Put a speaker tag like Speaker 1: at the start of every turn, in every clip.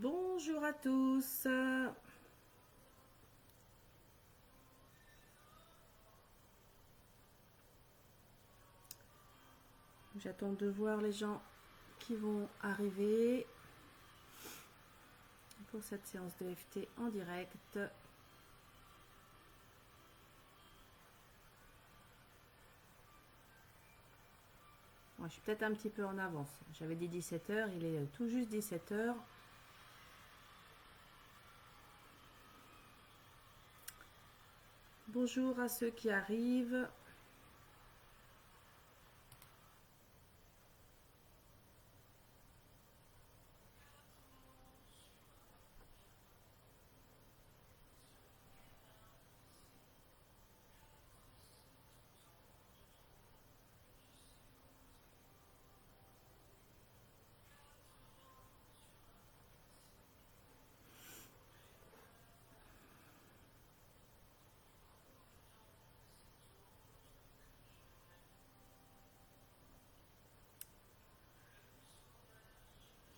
Speaker 1: Bonjour à tous. J'attends de voir les gens qui vont arriver pour cette séance de FT en direct. Moi, je suis peut-être un petit peu en avance. J'avais dit 17 h, il est tout juste 17 h. Bonjour à ceux qui arrivent.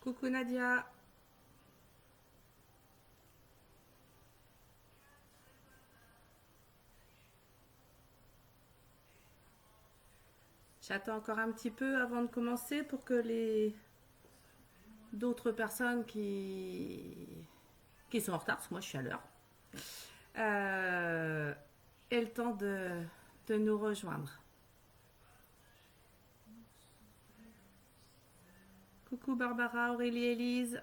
Speaker 1: Coucou Nadia. J'attends encore un petit peu avant de commencer pour que les d'autres personnes qui sont en retard, parce que moi je suis à l'heure, aient le temps de nous rejoindre. Coucou Barbara, Aurélie, Élise.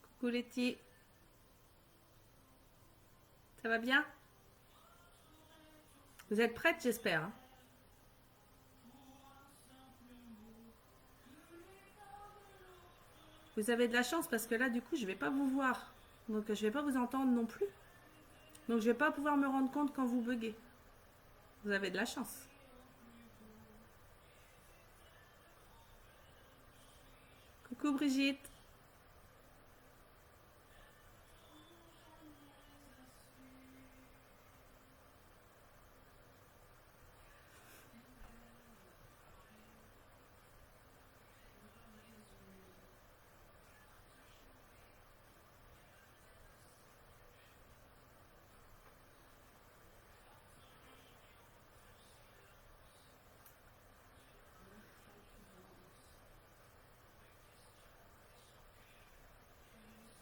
Speaker 1: Coucou Letty. Ça va bien? Vous êtes prêtes, j'espère, hein? Vous avez de la chance parce que là, du coup, je vais pas vous voir. Donc, je vais pas vous entendre non plus. Donc, je vais pas pouvoir me rendre compte quand vous buguez. Vous avez de la chance. Coucou Brigitte.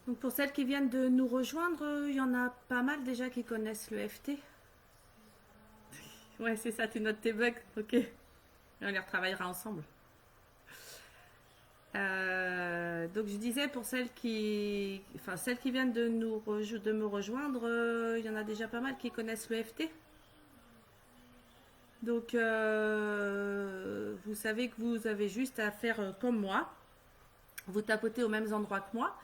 Speaker 1: Donc, pour celles qui viennent de nous rejoindre, il y en a pas mal déjà qui connaissent le FT. Ouais, c'est ça, tu notes tes bugs. Ok. On les retravaillera ensemble. Donc je disais pour celles qui viennent de me rejoindre, il y en a déjà pas mal qui connaissent le FT. Donc vous savez que vous avez juste à faire comme moi. Vous tapotez aux mêmes endroits que moi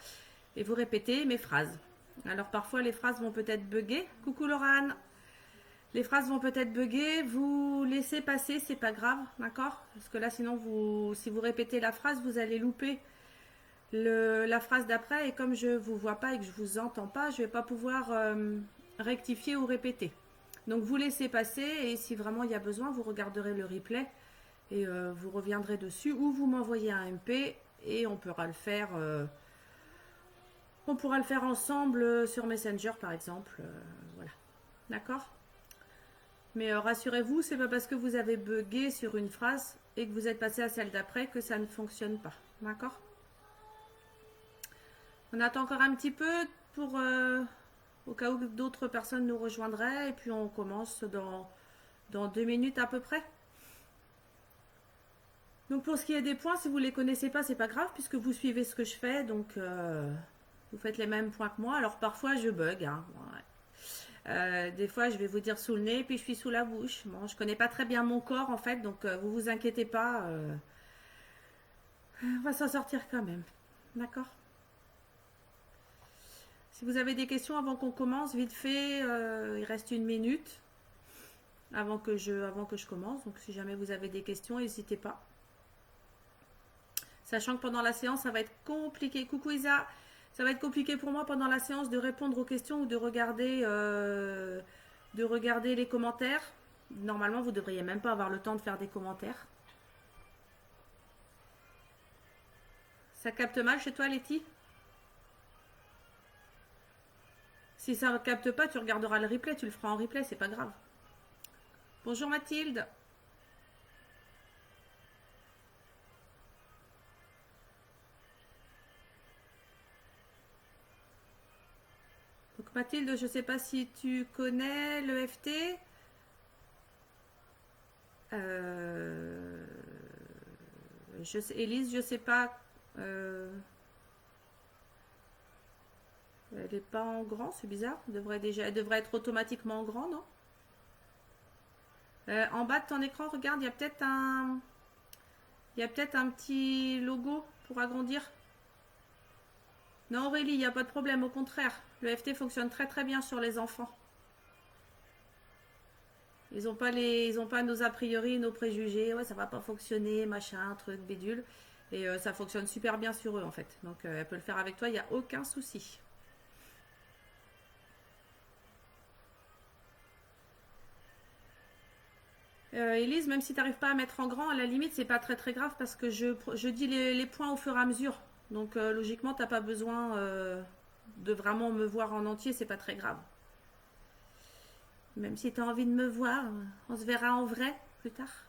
Speaker 1: et vous répétez mes phrases. Alors parfois les phrases vont peut-être bugger. Coucou Laurane. Les phrases vont peut-être bugger, vous laissez passer, c'est pas grave, d'accord? Parce que là, sinon, si vous répétez la phrase, vous allez louper la phrase d'après. Et comme je vous vois pas et que je vous entends pas, je vais pas pouvoir rectifier ou répéter. Donc, vous laissez passer et si vraiment il y a besoin, vous regarderez le replay et vous reviendrez dessus ou vous m'envoyez un MP et on pourra le faire. On pourra le faire ensemble sur Messenger, par exemple. Voilà, d'accord? Mais rassurez-vous, c'est pas parce que vous avez bugué sur une phrase et que vous êtes passé à celle d'après que ça ne fonctionne pas. D'accord? On attend encore un petit peu pour au cas où d'autres personnes nous rejoindraient et puis on commence dans 2 minutes à peu près. Donc pour ce qui est des points, si vous les connaissez pas, c'est pas grave puisque vous suivez ce que je fais, donc vous faites les mêmes points que moi. Alors parfois je bug, hein. Ouais. Des fois, je vais vous dire sous le nez, puis je suis sous la bouche. Bon, je connais pas très bien mon corps en fait, donc vous vous inquiétez pas. On va s'en sortir quand même. D'accord? Si vous avez des questions avant qu'on commence, vite fait, il reste 1 minute avant que je commence. Donc si jamais vous avez des questions, n'hésitez pas. Sachant que pendant la séance, ça va être compliqué. Coucou Isa, ça va être compliqué pour moi pendant la séance de répondre aux questions ou de regarder les commentaires. Normalement, vous devriez même pas avoir le temps de faire des commentaires. Ça capte mal chez toi, Letty? Si ça ne capte pas, tu regarderas le replay, tu le feras en replay, c'est pas grave. Bonjour Mathilde. Donc Mathilde, je ne sais pas si tu connais l'EFT. Élise, je sais pas. Elle n'est pas en grand, c'est bizarre. Elle devrait être automatiquement en grand, non? En bas de ton écran, regarde, il y a peut-être un petit logo pour agrandir. Non, Aurélie, il n'y a pas de problème, au contraire. Le FT fonctionne très très bien sur les enfants. Ils n'ont pas nos a priori, nos préjugés. Ouais, ça va pas fonctionner, machin, truc, bidule. Et ça fonctionne super bien sur eux en fait. Donc elle peut le faire avec toi, il n'y a aucun souci. Élise, même si tu n'arrives pas à mettre en grand, à la limite, c'est pas très très grave parce que je dis les points au fur et à mesure. Donc logiquement, tu n'as pas besoin de vraiment me voir en entier, c'est pas très grave. Même si tu as envie de me voir, on se verra en vrai plus tard.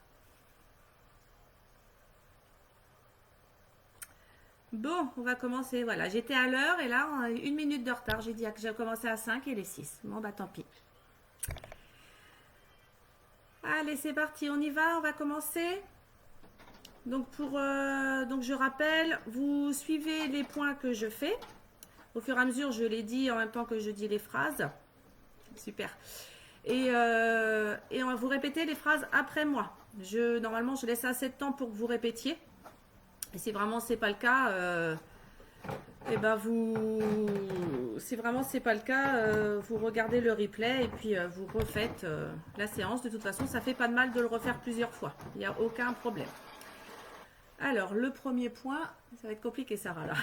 Speaker 1: Bon, on va commencer. Voilà, j'étais à l'heure et là, on a 1 minute de retard. J'ai dit que j'ai commencé à 5 et les 6. Bon, bah tant pis. Allez, c'est parti, on y va, on va commencer. Donc, donc je rappelle, vous suivez les points que je fais. Au fur et à mesure, je les dis en même temps que je dis les phrases. Super. Et on va vous répéter les phrases après moi. Normalement, je laisse assez de temps pour que vous répétiez. Et si vraiment c'est pas le cas, si vraiment c'est pas le cas, vous regardez le replay et puis vous refaites la séance. De toute façon, ça fait pas de mal de le refaire plusieurs fois. Il n'y a aucun problème. Alors, le premier point, ça va être compliqué, Sarah, là.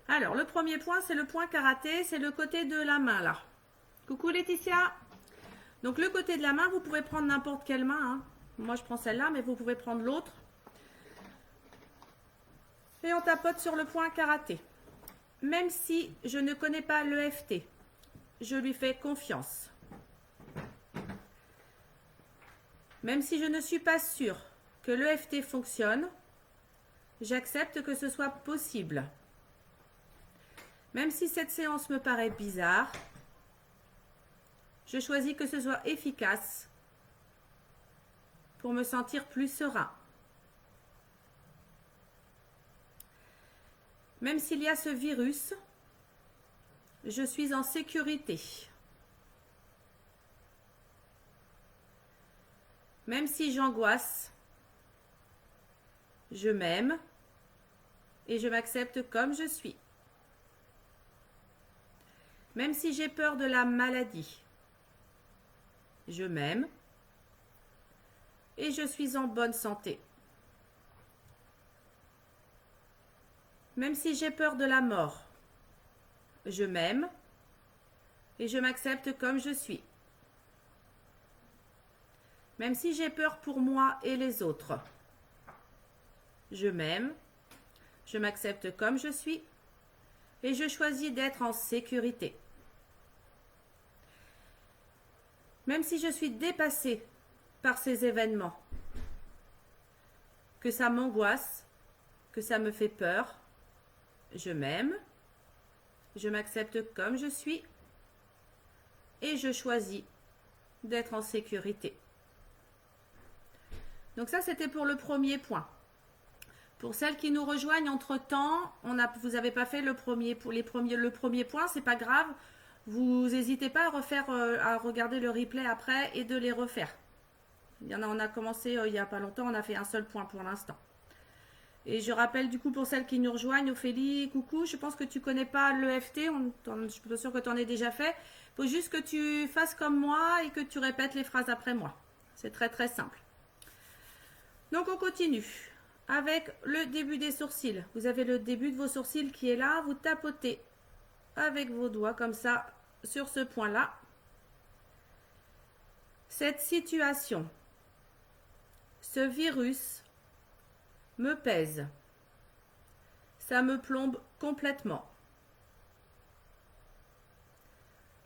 Speaker 1: Alors, le premier point, c'est le point karaté, c'est le côté de la main, là. Coucou Laetitia. Donc, le côté de la main, vous pouvez prendre n'importe quelle main. Hein. Moi, je prends celle-là, mais vous pouvez prendre l'autre. Et on tapote sur le point karaté. Même si je ne connais pas l'EFT, je lui fais confiance. Même si je ne suis pas sûre que l'EFT fonctionne, j'accepte que ce soit possible. Même si cette séance me paraît bizarre, je choisis que ce soit efficace pour me sentir plus serein. Même s'il y a ce virus, je suis en sécurité. Même si j'angoisse, je m'aime et je m'accepte comme je suis. Même si j'ai peur de la maladie, je m'aime et je suis en bonne santé. Même si j'ai peur de la mort, je m'aime et je m'accepte comme je suis. Même si j'ai peur pour moi et les autres, je m'aime, je m'accepte comme je suis et je choisis d'être en sécurité. Même si je suis dépassée par ces événements, que ça m'angoisse, que ça me fait peur, je m'aime, je m'accepte comme je suis et je choisis d'être en sécurité. Donc ça, c'était pour le premier point. Pour celles qui nous rejoignent entre-temps, vous n'avez pas fait le premier point, c'est pas grave. Vous n'hésitez pas à regarder le replay après et de les refaire. On a commencé il n'y a pas longtemps, on a fait un seul point pour l'instant. Et je rappelle du coup pour celles qui nous rejoignent, Ophélie, coucou, je pense que tu ne connais pas l'EFT, je suis pas sûre que tu en aies déjà fait. Il faut juste que tu fasses comme moi et que tu répètes les phrases après moi. C'est très très simple. Donc on continue avec le début des sourcils. Vous avez le début de vos sourcils qui est là, vous tapotez avec vos doigts comme ça sur ce point-là. Cette situation, ce virus me pèse. Ça me plombe complètement.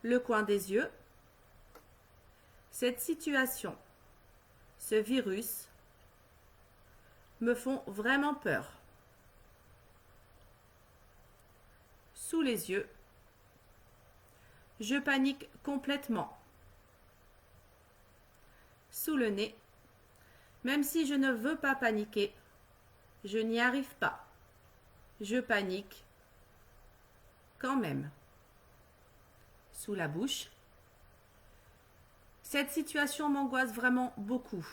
Speaker 1: Le coin des yeux. Cette situation, ce virus, me font vraiment peur. Sous les yeux, je panique complètement. Sous le nez, même si je ne veux pas paniquer, je n'y arrive pas. Je panique quand même. Sous la bouche, cette situation m'angoisse vraiment beaucoup.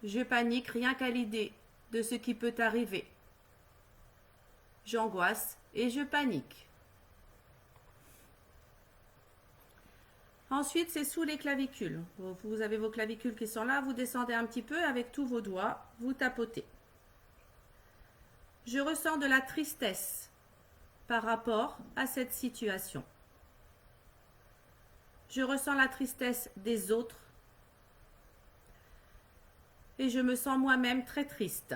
Speaker 1: Je panique rien qu'à l'idée de ce qui peut arriver. J'angoisse et je panique. Ensuite, c'est sous les clavicules. Vous avez vos clavicules qui sont là, vous descendez un petit peu avec tous vos doigts, vous tapotez. Je ressens de la tristesse par rapport à cette situation. Je ressens la tristesse des autres et je me sens moi-même très triste.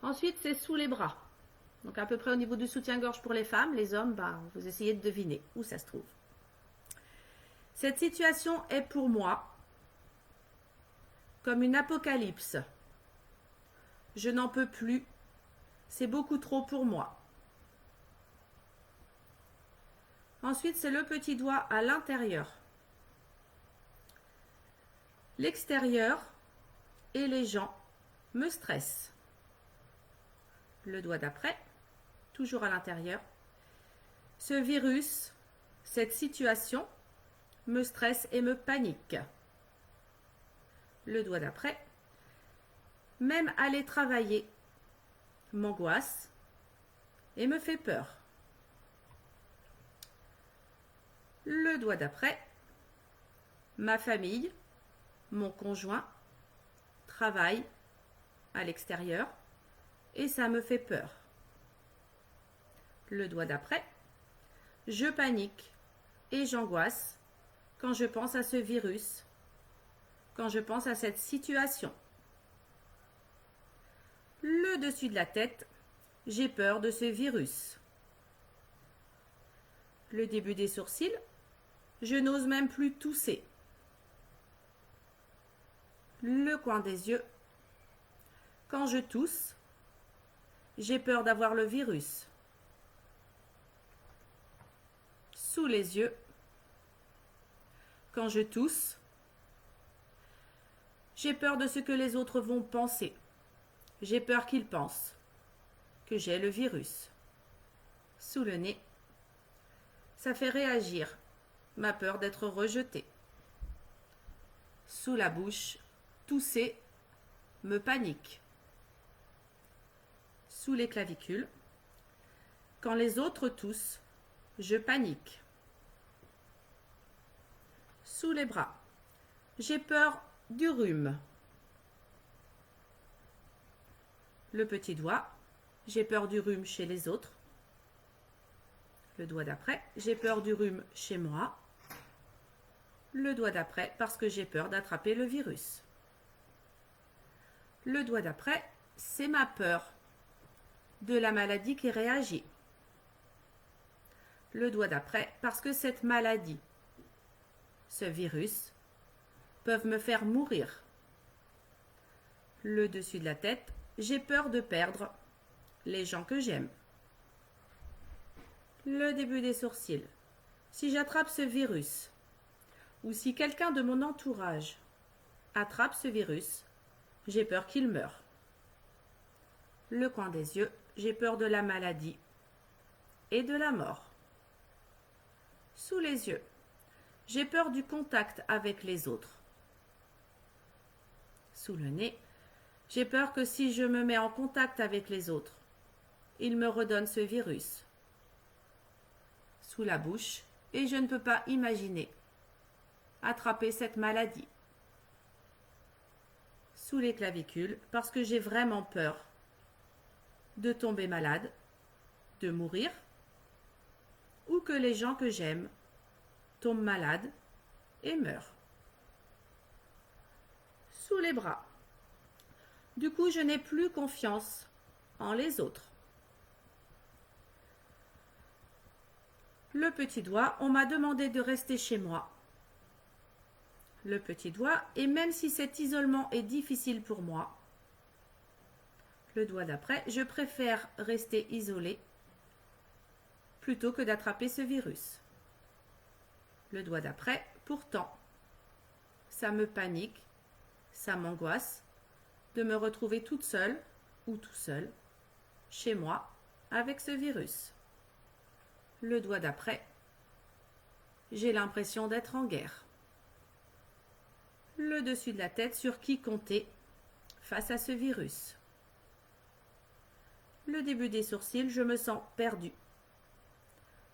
Speaker 1: Ensuite, c'est sous les bras. Donc à peu près au niveau du soutien-gorge pour les femmes. Les hommes, vous essayez de deviner où ça se trouve. Cette situation est pour moi comme une apocalypse. Je n'en peux plus. C'est beaucoup trop pour moi. Ensuite, c'est le petit doigt à l'intérieur. L'extérieur et les gens me stressent. Le doigt d'après, toujours à l'intérieur. Ce virus, cette situation me stresse et me panique. Le doigt d'après, même aller travailler m'angoisse et me fait peur. Le doigt d'après, ma famille, mon conjoint, travaille à l'extérieur et ça me fait peur. Le doigt d'après, je panique et j'angoisse quand je pense à ce virus, quand je pense à cette situation. Le dessus de la tête, j'ai peur de ce virus. Le début des sourcils, je n'ose même plus tousser. Le coin des yeux, quand je tousse, j'ai peur d'avoir le virus. Sous les yeux, quand je tousse, j'ai peur de ce que les autres vont penser. J'ai peur qu'ils pensent que j'ai le virus. Sous le nez, ça fait réagir ma peur d'être rejetée. Sous la bouche, tousser me panique. Sous les clavicules, quand les autres toussent, je panique. Sous les bras, j'ai peur du rhume. Le petit doigt, j'ai peur du rhume chez les autres. Le doigt d'après, j'ai peur du rhume chez moi. Le doigt d'après, parce que j'ai peur d'attraper le virus. Le doigt d'après, c'est ma peur de la maladie qui réagit. Le doigt d'après, parce que cette maladie, ce virus, peuvent me faire mourir. Le dessus de la tête, j'ai peur de perdre les gens que j'aime. Le début des sourcils. Si j'attrape ce virus, ou si quelqu'un de mon entourage attrape ce virus, j'ai peur qu'il meure. Le coin des yeux, j'ai peur de la maladie et de la mort. Sous les yeux, j'ai peur du contact avec les autres. Sous le nez, j'ai peur que si je me mets en contact avec les autres, ils me redonnent ce virus. Sous la bouche, et je ne peux pas imaginer attraper cette maladie. Sous les clavicules, parce que j'ai vraiment peur de tomber malade, de mourir, ou que les gens que j'aime tombent malades et meurent. Sous les bras, Du coup, je n'ai plus confiance en les autres. Le petit doigt, on m'a demandé de rester chez moi. Le petit doigt, et même si cet isolement est difficile pour moi, le doigt d'après, je préfère rester isolé plutôt que d'attraper ce virus. Le doigt d'après, pourtant, ça me panique, ça m'angoisse de me retrouver toute seule ou tout seul chez moi avec ce virus. Le doigt d'après, j'ai l'impression d'être en guerre. Le dessus de la tête, sur qui compter face à ce virus. Le début des sourcils, je me sens perdue.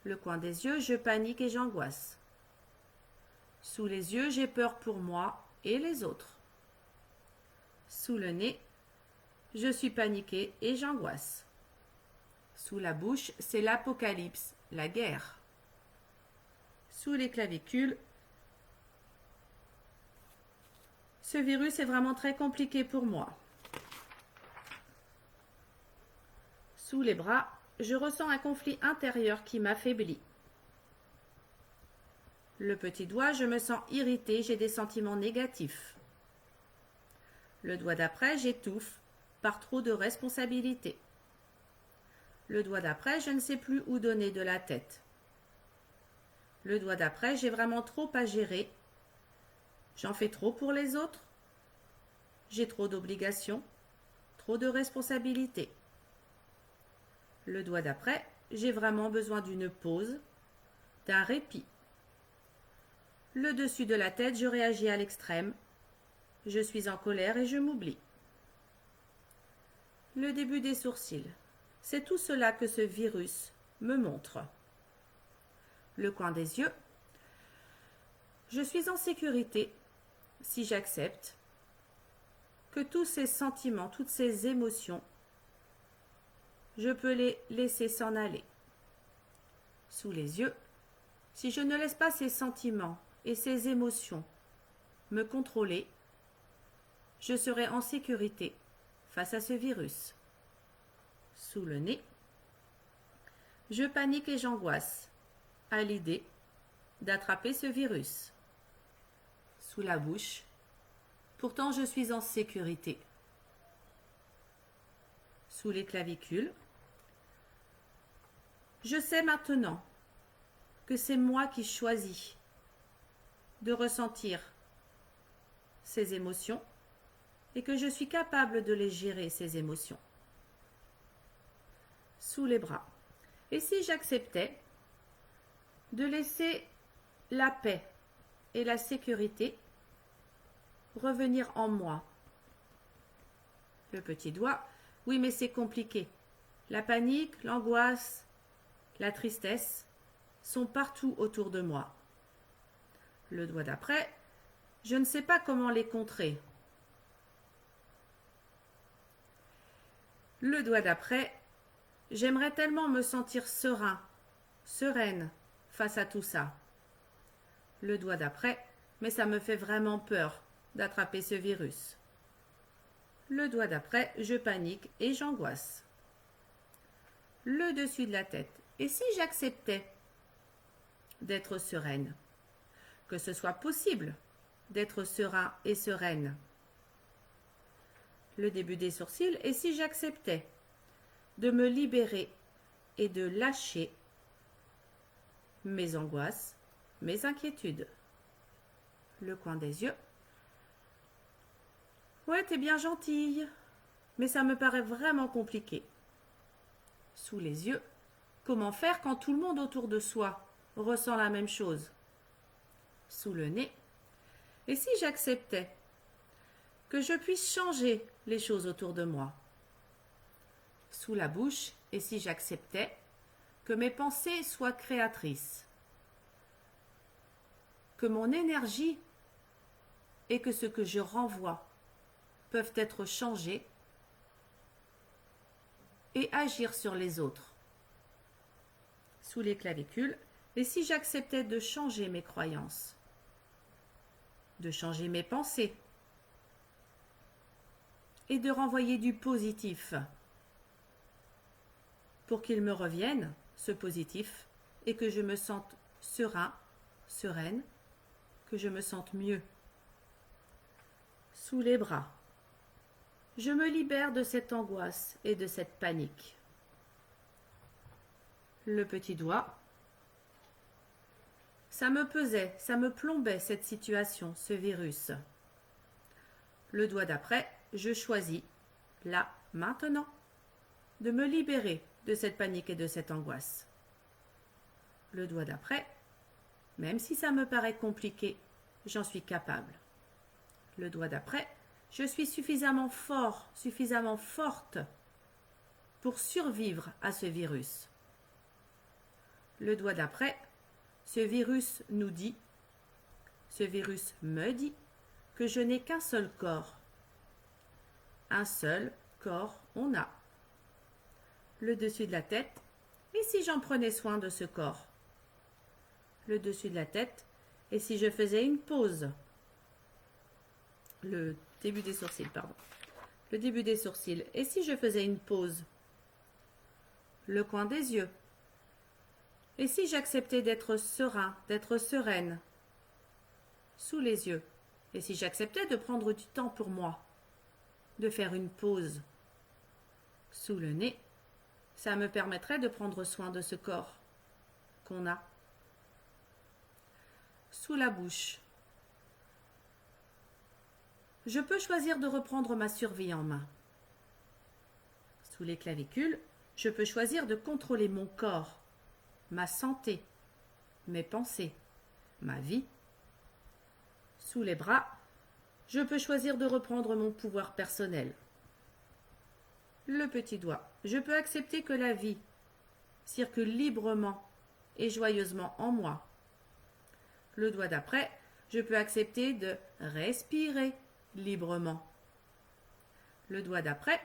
Speaker 1: Le coin des yeux, je panique et j'angoisse. Sous les yeux, j'ai peur pour moi et les autres. Sous le nez, je suis paniquée et j'angoisse. Sous la bouche, c'est l'apocalypse, la guerre. Sous les clavicules, ce virus est vraiment très compliqué pour moi. Sous les bras, je ressens un conflit intérieur qui m'affaiblit. Le petit doigt, je me sens irritée, j'ai des sentiments négatifs. Le doigt d'après, j'étouffe par trop de responsabilités. Le doigt d'après, je ne sais plus où donner de la tête. Le doigt d'après, j'ai vraiment trop à gérer. J'en fais trop pour les autres. J'ai trop d'obligations, trop de responsabilités. Le doigt d'après, j'ai vraiment besoin d'une pause, d'un répit. Le dessus de la tête, je réagis à l'extrême. Je suis en colère et je m'oublie. Le début des sourcils, c'est tout cela que ce virus me montre. Le coin des yeux, je suis en sécurité si j'accepte que tous ces sentiments, toutes ces émotions, je peux les laisser s'en aller. Sous les yeux, si je ne laisse pas ces sentiments et ces émotions me contrôler, je serai en sécurité face à ce virus. Sous le nez, je panique et j'angoisse à l'idée d'attraper ce virus. Sous la bouche, pourtant je suis en sécurité. Sous les clavicules, je sais maintenant que c'est moi qui choisis de ressentir ces émotions et que je suis capable de les gérer, ces émotions. Sous les bras. Et si j'acceptais de laisser la paix et la sécurité revenir en moi? Le petit doigt, oui, mais c'est compliqué. La panique, l'angoisse, la tristesse sont partout autour de moi. Le doigt d'après, je ne sais pas comment les contrer. Le doigt d'après, j'aimerais tellement me sentir serein, sereine face à tout ça. Le doigt d'après, mais ça me fait vraiment peur d'attraper ce virus. Le doigt d'après, je panique et j'angoisse. Le dessus de la tête. Et si j'acceptais d'être sereine? Que ce soit possible d'être serein et sereine. Le début des sourcils. Et si j'acceptais de me libérer et de lâcher mes angoisses, mes inquiétudes? Le coin des yeux. Ouais, t'es bien gentille, mais ça me paraît vraiment compliqué. Sous les yeux, comment faire quand tout le monde autour de soi ressent la même chose? Sous le nez. Et si j'acceptais que je puisse changer les choses autour de moi? Sous la bouche. Et si j'acceptais que mes pensées soient créatrices? Que mon énergie et que ce que je renvoie peuvent être changés et agir sur les autres. Sous les clavicules. Et si j'acceptais de changer mes croyances, de changer mes pensées, et de renvoyer du positif pour qu'il me revienne, ce positif, et que je me sente serein, sereine, que je me sente mieux. Sous les bras. Je me libère de cette angoisse et de cette panique. Le petit doigt. Ça me pesait, ça me plombait cette situation, ce virus. Le doigt d'après, je choisis, là, maintenant, de me libérer de cette panique et de cette angoisse. Le doigt d'après, même si ça me paraît compliqué, j'en suis capable. Le doigt d'après, je suis suffisamment fort, suffisamment forte pour survivre à ce virus. Le doigt d'après, ce virus nous dit, ce virus me dit que je n'ai qu'un seul corps. Un seul corps on a. Le dessus de la tête, et si j'en prenais soin de ce corps? Le dessus de la tête, et si je faisais une pause? Le début des sourcils, pardon. Le début des sourcils, et si je faisais une pause? Le coin des yeux. Et si j'acceptais d'être serein, d'être sereine? Sous les yeux. Et si j'acceptais de prendre du temps pour moi? De faire une pause? Sous le nez. Ça me permettrait de prendre soin de ce corps qu'on a. Sous la bouche. Je peux choisir de reprendre ma survie en main. Sous les clavicules, je peux choisir de contrôler mon corps, ma santé, mes pensées, ma vie. Sous les bras, je peux choisir de reprendre mon pouvoir personnel. Le petit doigt, je peux accepter que la vie circule librement et joyeusement en moi. Le doigt d'après, je peux accepter de respirer librement. Le doigt d'après,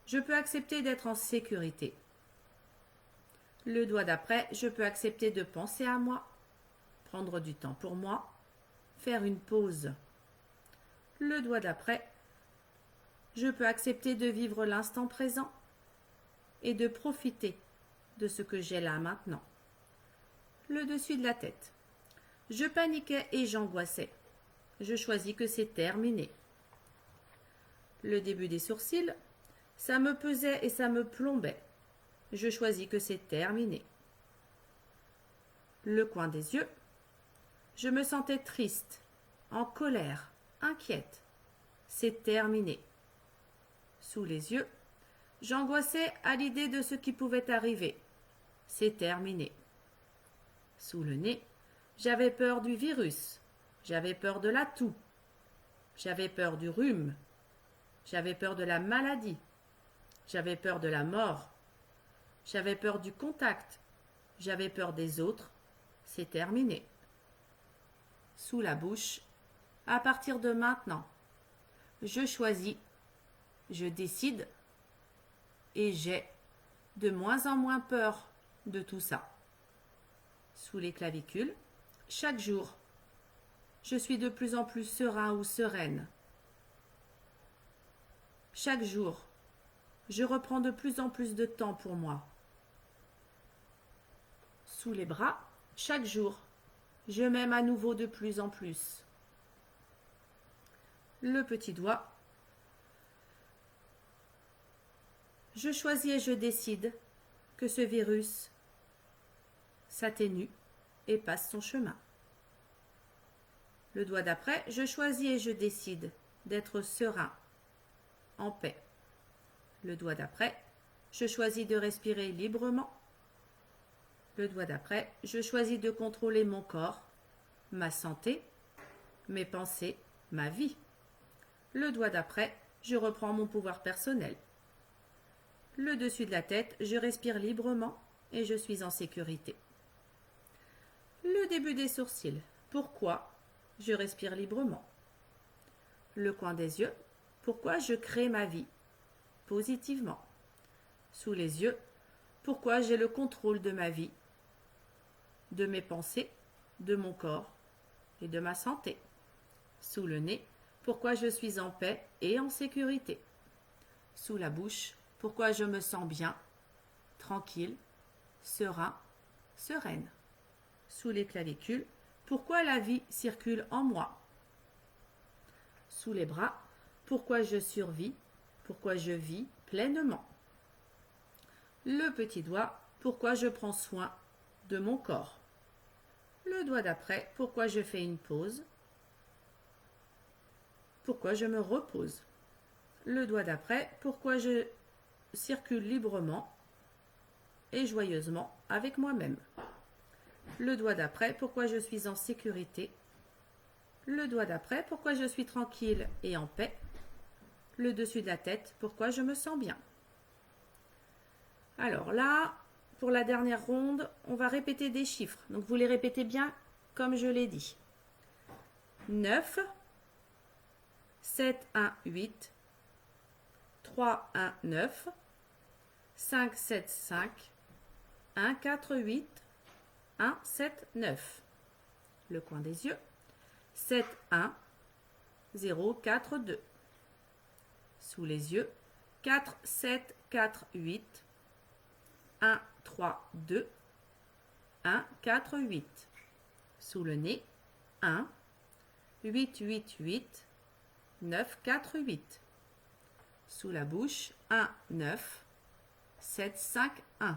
Speaker 1: je peux accepter d'être en sécurité. Le doigt d'après, je peux accepter de penser à moi, prendre du temps pour moi, faire une pause. Le doigt d'après, je peux accepter de vivre l'instant présent et de profiter de ce que j'ai là maintenant. Le dessus de la tête. Je paniquais et j'angoissais. Je choisis que c'est terminé. Le début des sourcils, ça me pesait et ça me plombait. Je choisis que c'est terminé. Le coin des yeux, je me sentais triste, en colère, inquiète. C'est terminé. Sous les yeux, j'angoissais à l'idée de ce qui pouvait arriver. C'est terminé. Sous le nez, j'avais peur du virus. J'avais peur de la toux. J'avais peur du rhume. J'avais peur de la maladie. J'avais peur de la mort. J'avais peur du contact. J'avais peur des autres. C'est terminé. Sous la bouche, à partir de maintenant, je choisis, je décide et j'ai de moins en moins peur de tout ça. Sous les clavicules, chaque jour, je suis de plus en plus serein ou sereine. Chaque jour, je reprends de plus en plus de temps pour moi. Sous les bras, chaque jour, je m'aime à nouveau de plus en plus. Le petit doigt. Je choisis et je décide que ce virus s'atténue et passe son chemin. Le doigt d'après, je choisis et je décide d'être serein, en paix. Le doigt d'après, je choisis de respirer librement. Le doigt d'après, je choisis de contrôler mon corps, ma santé, mes pensées, ma vie. Le doigt d'après, je reprends mon pouvoir personnel. Le dessus de la tête, je respire librement et je suis en sécurité. Le début des sourcils, pourquoi je respire librement. Le coin des yeux, pourquoi je crée ma vie positivement. Sous les yeux, pourquoi j'ai le contrôle de ma vie, de mes pensées, de mon corps et de ma santé. Sous le nez, pourquoi je suis en paix et en sécurité. Sous la bouche, pourquoi je me sens bien, tranquille, serein, sereine. Sous les clavicules, pourquoi la vie circule en moi. Sous les bras, pourquoi je survis, pourquoi je vis pleinement. Le petit doigt, pourquoi je prends soin de mon corps. Le doigt d'après, pourquoi je fais une pause, pourquoi je me repose. Le doigt d'après, pourquoi je circule librement et joyeusement avec moi-même. Le doigt d'après, pourquoi je suis en sécurité. Le doigt d'après, pourquoi je suis tranquille et en paix. Le dessus de la tête, pourquoi je me sens bien. Alors là, pour la dernière ronde, on va répéter des chiffres. Donc vous les répétez bien comme je l'ai dit. 9, 7, 1, 8, 3, 1, 9, 5, 7, 5, 1, 4, 8, 1, 7, 9. Le coin des yeux. 7, 1, 0, 4, 2. Sous les yeux. 4, 7, 4, 8, 1, 3, 2, 1, 4, 8. Sous le nez. 1, 8, 8, 8, 9, 4, 8. Sous la bouche. 1, 9, 7, 5, 1.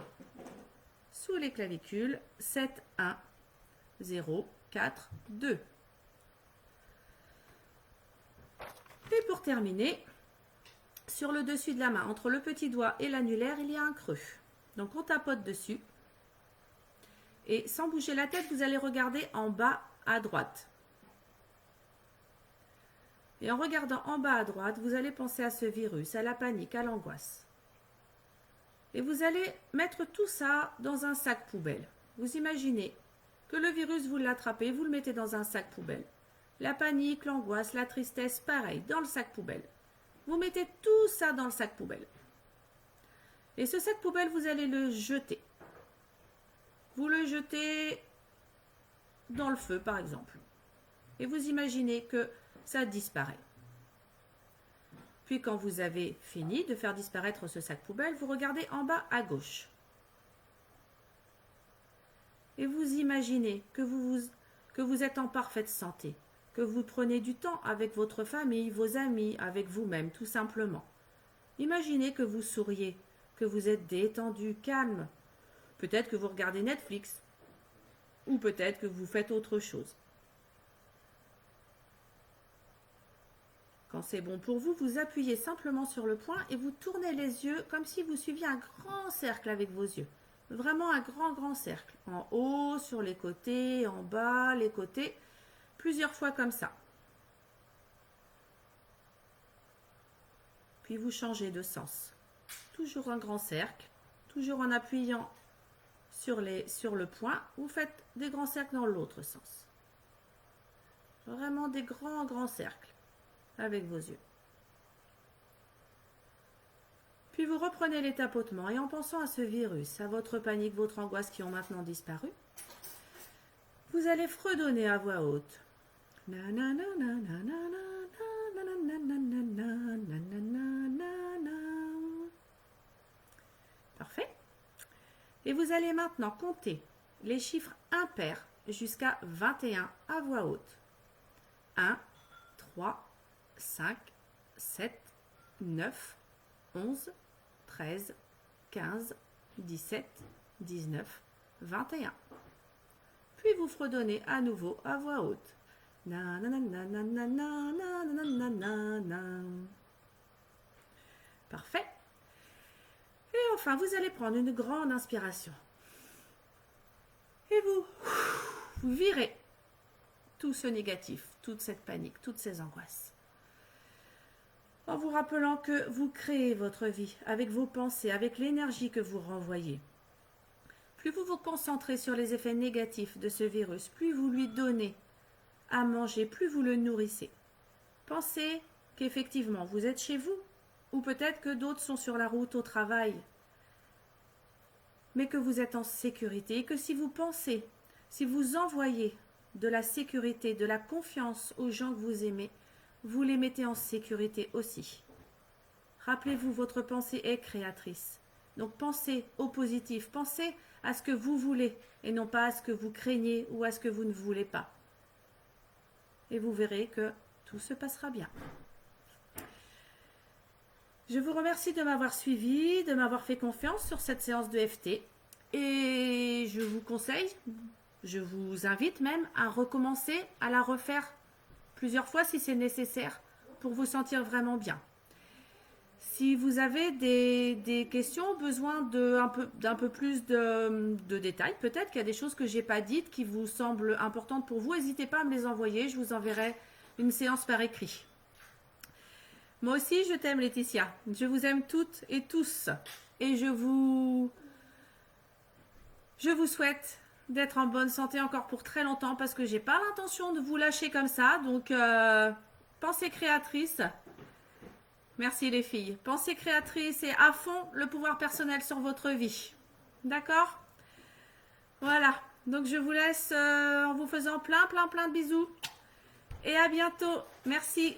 Speaker 1: Sous les clavicules. 7, 1, 0, 4, 2. Et pour terminer, sur le dessus de la main, entre le petit doigt et l'annulaire, il y a un creux. Donc on tapote dessus. Et sans bouger la tête, vous allez regarder en bas à droite. Et en regardant en bas à droite, vous allez penser à ce virus, à la panique, à l'angoisse. Et vous allez mettre tout ça dans un sac poubelle. Vous imaginez que le virus, vous l'attrapez, vous le mettez dans un sac poubelle. La panique, l'angoisse, la tristesse, pareil, dans le sac poubelle. Vous mettez tout ça dans le sac poubelle. Et ce sac poubelle, vous allez le jeter. Vous le jetez dans le feu, par exemple. Et vous imaginez que ça disparaît. Puis quand vous avez fini de faire disparaître ce sac poubelle, vous regardez en bas à gauche. Et vous imaginez que vous êtes en parfaite santé, que vous prenez du temps avec votre famille, vos amis, avec vous-même, tout simplement. Imaginez que vous souriez, que vous êtes détendu, calme. Peut-être que vous regardez Netflix, ou peut-être que vous faites autre chose. Quand c'est bon pour vous, vous appuyez simplement sur le poing et vous tournez les yeux comme si vous suiviez un grand cercle avec vos yeux. Vraiment un grand cercle. En haut, sur les côtés, en bas, les côtés. Plusieurs fois comme ça. Puis vous changez de sens. Toujours un grand cercle. Toujours en appuyant sur le poing. Vous faites des grands cercles dans l'autre sens. Vraiment des grands cercles avec vos yeux. Puis vous reprenez les tapotements et en pensant à ce virus, à votre panique, votre angoisse qui ont maintenant disparu, vous allez fredonner à voix haute. Parfait. Et vous allez maintenant compter les chiffres impairs jusqu'à 21 à voix haute. 1, 3, 5, 7, 9, 11, 13, 15, 17, 19, 21. Puis vous fredonnez à nouveau à voix haute. Parfait. Et enfin, vous allez prendre une grande inspiration. Et vous virez tout ce négatif, toute cette panique, toutes ces angoisses. En vous rappelant que vous créez votre vie avec vos pensées, avec l'énergie que vous renvoyez. Plus vous vous concentrez sur les effets négatifs de ce virus, plus vous lui donnez à manger, plus vous le nourrissez. Pensez qu'effectivement, vous êtes chez vous, ou peut-être que d'autres sont sur la route au travail, mais que vous êtes en sécurité et que si vous pensez, si vous envoyez de la sécurité, de la confiance aux gens que vous aimez, vous les mettez en sécurité aussi. Rappelez-vous, votre pensée est créatrice. Donc pensez au positif, pensez à ce que vous voulez et non pas à ce que vous craignez ou à ce que vous ne voulez pas. Et vous verrez que tout se passera bien. Je vous remercie de m'avoir suivi, de m'avoir fait confiance sur cette séance de FT. Et je vous conseille, je vous invite même à recommencer, à la refaire plusieurs fois si c'est nécessaire pour vous sentir vraiment bien. Si vous avez des questions, besoin d'un peu plus de détails, peut-être qu'il y a des choses que je n'ai pas dites qui vous semblent importantes pour vous, n'hésitez pas à me les envoyer, je vous enverrai une séance par écrit. Moi aussi, je t'aime Laetitia, je vous aime toutes et tous et je vous souhaite d'être en bonne santé encore pour très longtemps parce que j'ai pas l'intention de vous lâcher comme ça, donc pensée créatrice. Merci les filles. Pensée créatrice et à fond le pouvoir personnel sur votre vie. D'accord? Voilà. Donc je vous laisse en vous faisant plein de bisous. Et à bientôt. Merci.